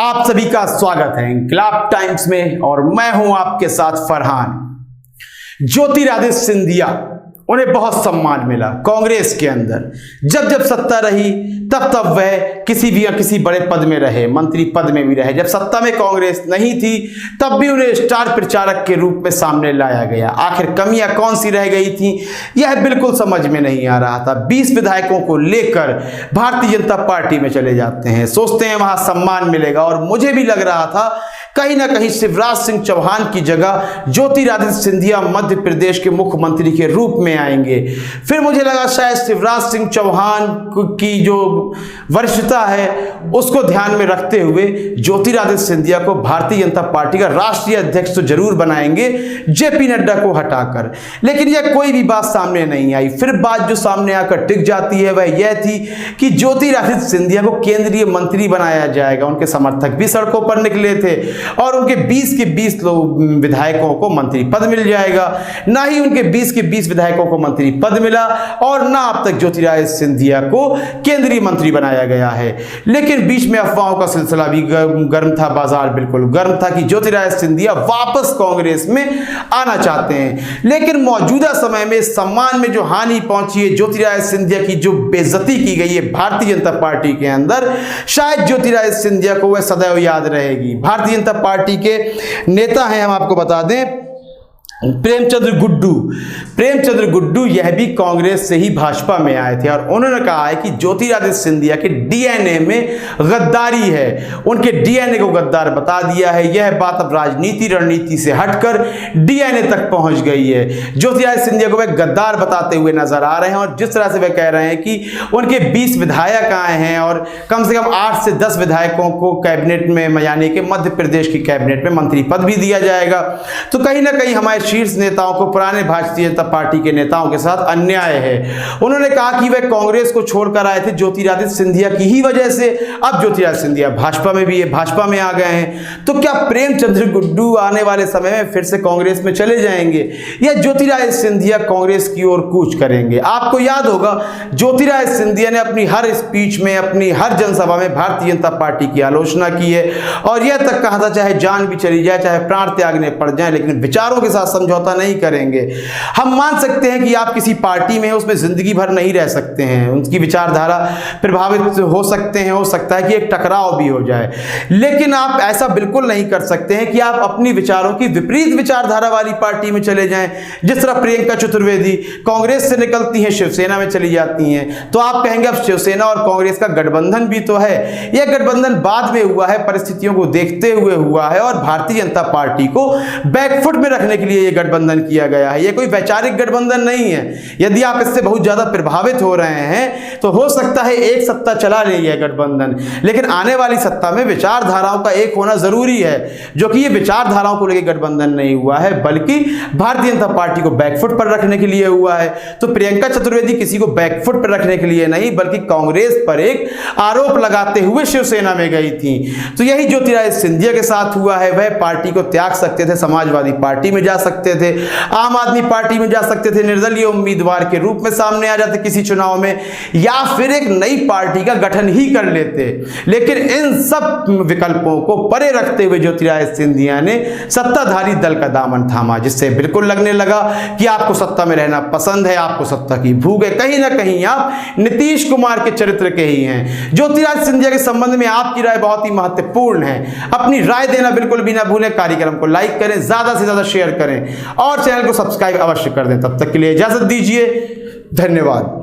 आप सभी का स्वागत है इंकलाब टाइम्स में और मैं हूं आपके साथ फरहान। ज्योतिरादित्य सिंधिया, उन्हें बहुत सम्मान मिला कांग्रेस के अंदर। जब जब सत्ता रही तब तब वह किसी बड़े पद में रहे, मंत्री पद में भी रहे। जब सत्ता में कांग्रेस नहीं थी तब भी उन्हें स्टार प्रचारक के रूप में सामने लाया गया। आखिर कमियां कौन सी रह गई थी, यह बिल्कुल समझ में नहीं आ रहा था। 20 विधायकों को लेकर भारतीय जनता पार्टी में चले जाते हैं, सोचते हैं वहां सम्मान मिलेगा। और मुझे भी लग रहा था कहीं ना कहीं शिवराज सिंह चौहान की जगह ज्योतिरादित्य सिंधिया मध्य प्रदेश के मुख्यमंत्री के रूप में आएंगे। फिर मुझे लगा शायद शिवराज सिंह चौहान की जो वरिष्ठता है उसको ध्यान में रखते हुए ज्योतिरादित्य सिंधिया को भारतीय जनता पार्टी का राष्ट्रीय अध्यक्ष तो जरूर बनाएंगे जेपी नड्डा को हटाकर। लेकिन यह कोई भी बात सामने नहीं आई। फिर बात जो सामने आकर टिक जाती है वह यह थी कि ज्योतिरादित्य सिंधिया को केंद्रीय मंत्री बनाया जाएगा। उनके समर्थक भी सड़कों पर निकले थे और उनके 20 के 20 लोग विधायकों को मंत्री पद मिल जाएगा। ना ही उनके 20 के 20 विधायकों को मंत्री पद मिला और ना अब तक ज्योतिरादित्य सिंधिया को केंद्रीय मंत्री बनाया गया है। लेकिन बीच में अफवाहों का सिलसिला भी गर्म था, बाजार बिल्कुल गर्म था कि ज्योतिरादित्य सिंधिया वापस कांग्रेस में आना चाहते हैं। लेकिन मौजूदा समय में सम्मान में जो हानि पहुंची है, ज्योतिरादित्य सिंधिया की जो बेइज्जती की गई है भारतीय जनता पार्टी के अंदर, शायद ज्योतिरादित्य सिंधिया को वह सदैव याद रहेगी। भारतीय जनता पार्टी के नेता हैं, हम आपको बता दें, प्रेमचंद्र गुड्डू यह भी कांग्रेस से ही भाजपा में आए थे और उन्होंने कहा है कि ज्योतिरादित्य सिंधिया के डीएनए में गद्दारी है। उनके डीएनए को गद्दार बता दिया है। यह बात अब राजनीति रणनीति से हटकर डीएनए तक पहुंच गई है। ज्योतिरादित्य सिंधिया को वह गद्दार बताते हुए नजर आ रहे हैं और जिस तरह से वह कह रहे हैं कि उनके 20 विधायक आए हैं और कम से कम 8 से 10 विधायकों को कैबिनेट में, यानी कि मध्य प्रदेश की कैबिनेट में मंत्री पद भी दिया जाएगा, तो कहीं ना कहीं हमारे शीर्ष नेताओं को, पुराने भारतीय जनता पार्टी के नेताओं के साथ अन्याय है। उन्होंने कहा कि वे कांग्रेस को छोड़कर आए थे ज्योतिरादित्य सिंधिया की ही वजह से। अब ज्योतिरादित्य सिंधिया भाजपा में भी है, भाजपा में आ गए हैं, तो क्या प्रेमचंद्र गुड्डू आने वाले समय में फिर से कांग्रेस में चले जाएंगे या ज्योतिरादित्य सिंधिया कांग्रेस की ओर कूच करेंगे? आपको याद होगा ज्योतिरादित्य सिंधिया ने अपनी हर स्पीच में, अपनी हर जनसभा में भारतीय जनता पार्टी की आलोचना की है और यह तक कहा था चाहे जान भी चली जाए, चाहे प्राण त्यागने पड़ जाए, लेकिन विचारों के साथ समझौता नहीं करेंगे। हम मान सकते हैं कि आप किसी पार्टी में हैं, उसमें जिंदगी भर नहीं रह सकते हैं, उनकी विचारधारा प्रभावित हो सकते हैं, हो सकता है कि एक टकराव भी हो जाए, लेकिन आप ऐसा बिल्कुल नहीं कर सकते हैं कि आप अपनी विचारों की विपरीत विचारधारा वाली पार्टी में चले जाएं। जिस तरह प्रियंका चतुर्वेदी कांग्रेस से निकलती हैं, शिवसेना में चली जाती हैं, तो आप कहेंगे अब शिवसेना और कांग्रेस का गठबंधन भी तो है। यह गठबंधन बाद में हुआ है, परिस्थितियों को देखते हुए हुआ है और भारतीय जनता पार्टी को बैकफुट में रखने के लिए यह गठबंधन किया गया है। यह कोई वैचारिक गठबंधन नहीं है। यदि आप इससे बहुत ज्यादा प्रभावित हो रहे हैं तो हो सकता है एक सत्ता चला ले यह गठबंधन, लेकिन आने वाली सत्ता में विचारधाराओं का एक होना जरूरी है, जो कि ये विचारधाराओं को लेकर गठबंधन नहीं हुआ है बल्कि भारतीय जनता पार्टी को बैकफुट पर रखने के लिए हुआ है। तो प्रियंका चतुर्वेदी किसी को बैकफुट पर रखने के लिए नहीं बल्कि कांग्रेस पर एक आरोप लगाते हुए शिवसेना में गई थी। तो यही ज्योतिरादित्य सिंधिया के साथ हुआ है। वह पार्टी को त्याग सकते थे, समाजवादी पार्टी में जा सकते थे, आम आदमी पार्टी में जा सकते थे, निर्दलीय उम्मीदवार के रूप में सामने आ जाते किसी चुनाव में, या फिर एक नई पार्टी का गठन ही कर लेते। लेकिन इन सब विकल्पों को परे रखते हुए ज्योतिरादित्य सिंधिया ने सत्ताधारी दल का दामन थामा, जिससे बिल्कुल लगने लगा कि आपको सत्ता में रहना पसंद है, आपको सत्ता की भूख है। कहीं ना कहीं आप नीतीश कुमार के चरित्र के ही हैं। ज्योतिरादित्य सिंधिया के संबंध में आपकी राय बहुत ही महत्वपूर्ण है। अपनी राय देना बिल्कुल भी ना भूलें। कार्यक्रम को लाइक करें, ज्यादा से ज्यादा शेयर करें और चैनल को सब्सक्राइब अवश्य कर दें। तब तक के लिए इजाजत दीजिए, धन्यवाद।